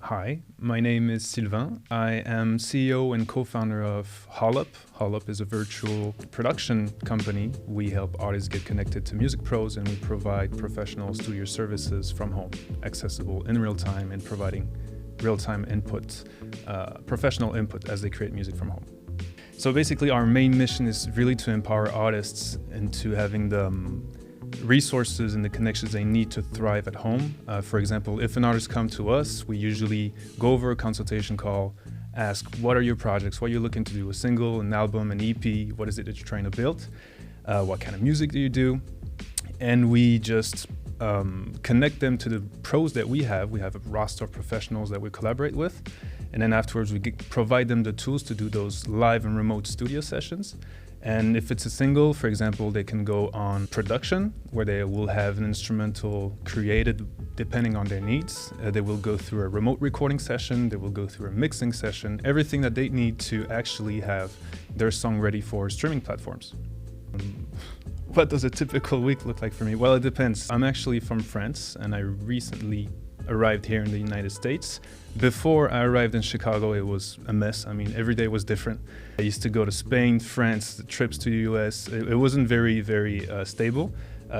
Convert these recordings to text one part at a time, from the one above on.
Hi, my name is Sylvain. I am CEO and co-founder of Holup. Holup is a virtual production company. We help artists get connected to music pros, and we provide professional studio services from home, accessible in real time and providing real-time input, professional input as they create music from home. So basically our main mission is really to empower artists into having the resources and the connections they need to thrive at home. For example, if an artist comes to us, we usually go over a consultation call, ask what are your projects, what are you looking to do, a single, an album, an EP, what is it that you're trying to build, what kind of music do you do, and we just connect them to the pros that we have. We have a roster of professionals that we collaborate with, and then afterwards we provide them the tools to do those live and remote studio sessions. And if it's a single, for example, they can go on production, where they will have an instrumental created depending on their needs. They will go through a remote recording session, they will go through a mixing session, everything that they need to actually have their song ready for streaming platforms. What does a typical week look like for me? Well, it depends. I'm actually from France, and I recently arrived here in the United States. Before I arrived in Chicago, it was a mess. I mean, every day was different. I used to go to Spain, France, the trips to the US. It wasn't very stable.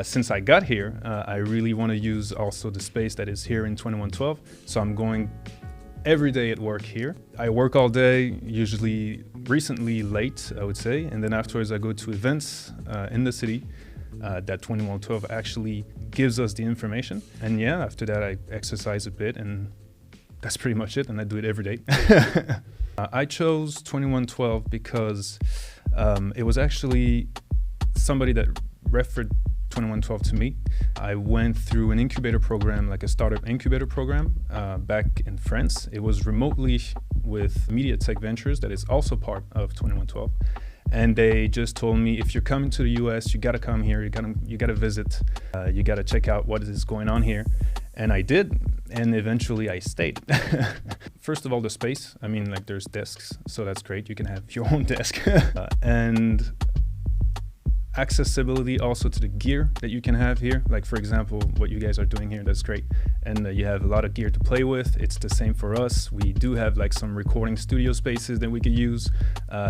Since I got here, I really want to use also the space that is here in 2112. So I'm going every day at work here. I work all day, usually recently late, I would say. And then afterwards I go to events in the city. That 2112 actually gives us the information. And yeah, after that I exercise a bit, and that's pretty much it, and I do it every day. I chose 2112 because it was actually somebody that referred 2112 to me. I went through an incubator program, like a startup incubator program back in France. It was remotely with Media Tech Ventures, that is also part of 2112. And they just told me, if you're coming to the US, you gotta come here, you gotta visit, you gotta check out what is going on here. And I did, and eventually I stayed. First of all, the space. I mean, like, there's desks, so that's great. You can have your own desk. And accessibility also to the gear that you can have here. Like, for example, what you guys are doing here, that's great. And you have a lot of gear to play with. It's the same for us. We do have like some recording studio spaces that we could use.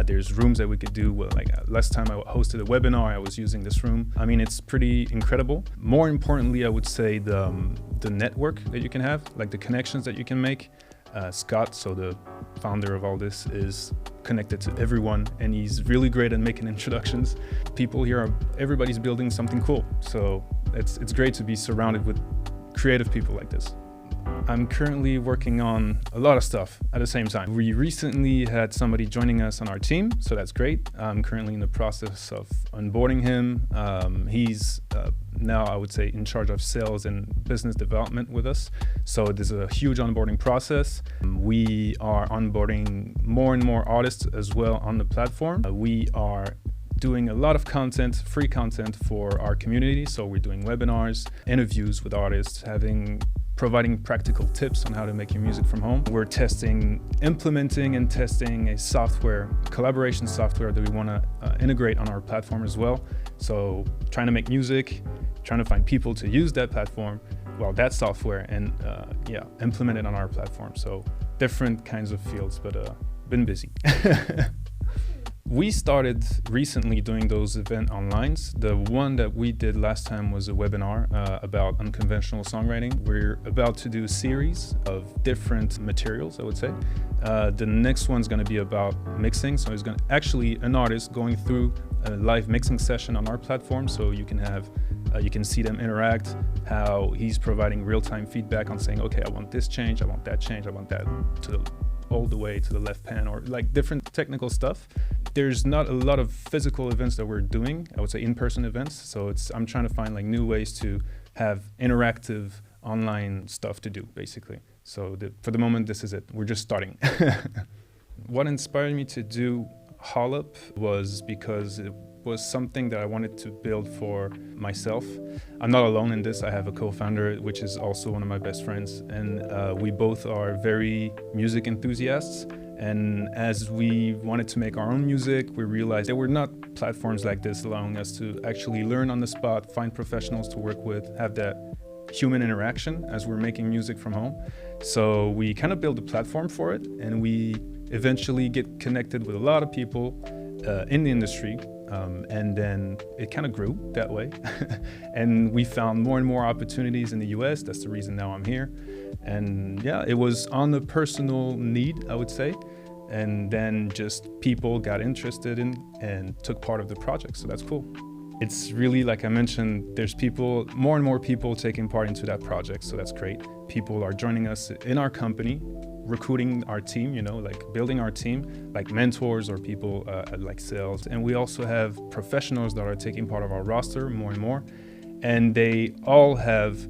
There's rooms that we could do. Well, like last time I hosted a webinar, I was using this room. I mean, it's pretty incredible. More importantly, I would say the network that you can have, like the connections that you can make. Scott, so the founder of all this, is connected to everyone, and he's really great at making introductions. People here everybody's building something cool. So it's great to be surrounded with creative people like this. I'm currently working on a lot of stuff at the same time. We recently had somebody joining us on our team, so that's great. I'm currently in the process of onboarding him. He's now, I would say, in charge of sales and business development with us. So there's a huge onboarding process. We are onboarding more and more artists as well on the platform. We are doing a lot of content, free content for our community. So we're doing webinars, interviews with artists, providing practical tips on how to make your music from home. We're implementing and testing a software, collaboration software that we want to integrate on our platform as well. So trying to make music, trying to find people to use that platform, well, that software, and implement it on our platform. So different kinds of fields, but been busy. We started recently doing those event onlines. The one that we did last time was a webinar about unconventional songwriting. We're about to do a series of different materials, I would say. The next one's going to be about mixing. So it's going to actually an artist going through a live mixing session on our platform, so you can see them interact, how he's providing real-time feedback on saying, okay, I want this change, I want that change, I want that all the way to the left pan, or like different technical stuff. There's not a lot of physical events that we're doing, I would say in-person events. So I'm trying to find like new ways to have interactive online stuff to do, basically. So for the moment, this is it. We're just starting. What inspired me to do Holup was because it was something that I wanted to build for myself. I'm not alone in this. I have a co-founder, which is also one of my best friends, and we both are very music enthusiasts. And as we wanted to make our own music, we realized there were not platforms like this allowing us to actually learn on the spot, find professionals to work with, have that human interaction as we're making music from home. So we kind of build a platform for it, and we eventually get connected with a lot of people in the industry. And then it kind of grew that way. And we found more and more opportunities in the US. That's the reason now I'm here. And yeah, it was on a personal need, I would say. And then just people got interested in and took part of the project. So that's cool. It's really, like I mentioned, there's more and more people taking part into that project. So that's great. People are joining us in our company, recruiting our team, like building our team, like mentors or people like sales. And we also have professionals that are taking part of our roster more and more. And they all have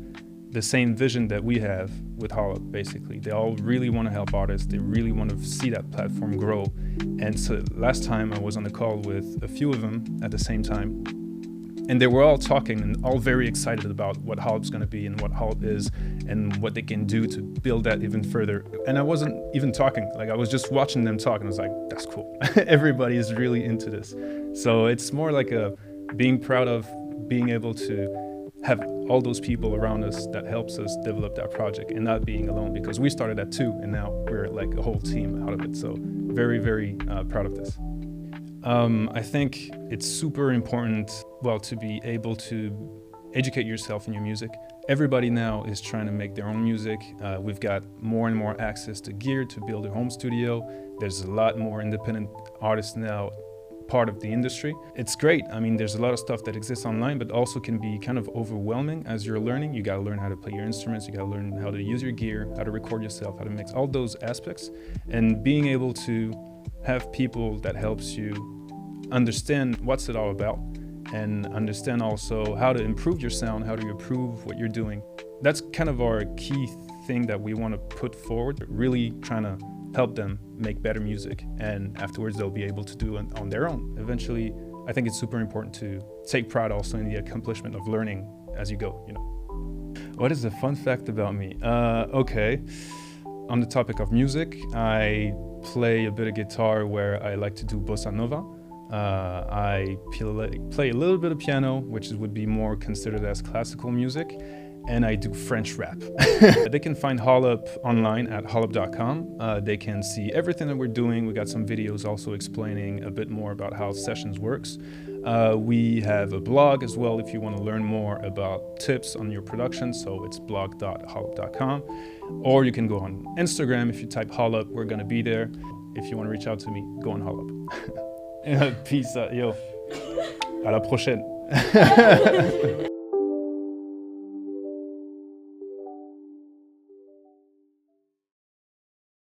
the same vision that we have with Hollop, basically. They all really want to help artists. They really want to see that platform grow. And so last time I was on the call with a few of them at the same time. And they were all talking and all very excited about what Hollop's going to be and what Hollop is and what they can do to build that even further. And I wasn't even talking, like I was just watching them talk, and I was like, that's cool. Everybody is really into this. So it's more like being proud of being able to have all those people around us that helps us develop that project and not being alone, because we started at 2 and now we're like a whole team out of it. So very, very proud of this. I think it's super important, to be able to educate yourself in your music. Everybody now is trying to make their own music. We've got more and more access to gear to build a home studio. There's a lot more independent artists now part of the industry. It's great. I mean, there's a lot of stuff that exists online, but also can be kind of overwhelming as you're learning. You got to learn how to play your instruments. You got to learn how to use your gear, how to record yourself, how to mix, all those aspects. And being able to have people that helps you understand what's it all about and understand also how to improve your sound, how to improve what you're doing. That's kind of our key thing that we want to put forward, really trying to help them make better music, and afterwards they'll be able to do it on their own. Eventually, I think it's super important to take pride also in the accomplishment of learning as you go, What is a fun fact about me? Okay, on the topic of music, I play a bit of guitar where I like to do bossa nova. I play a little bit of piano, which would be more considered as classical music, and I do French rap. They can find Hollop online at hollop.com. They can see everything that we're doing. We got some videos also explaining a bit more about how sessions works. We have a blog as well if you want to learn more about tips on your production, so it's blog.hollop.com. Or you can go on Instagram. If you type Hollop, we're going to be there. If you want to reach out to me, go on Hollop. Peace out, yo. À la prochaine.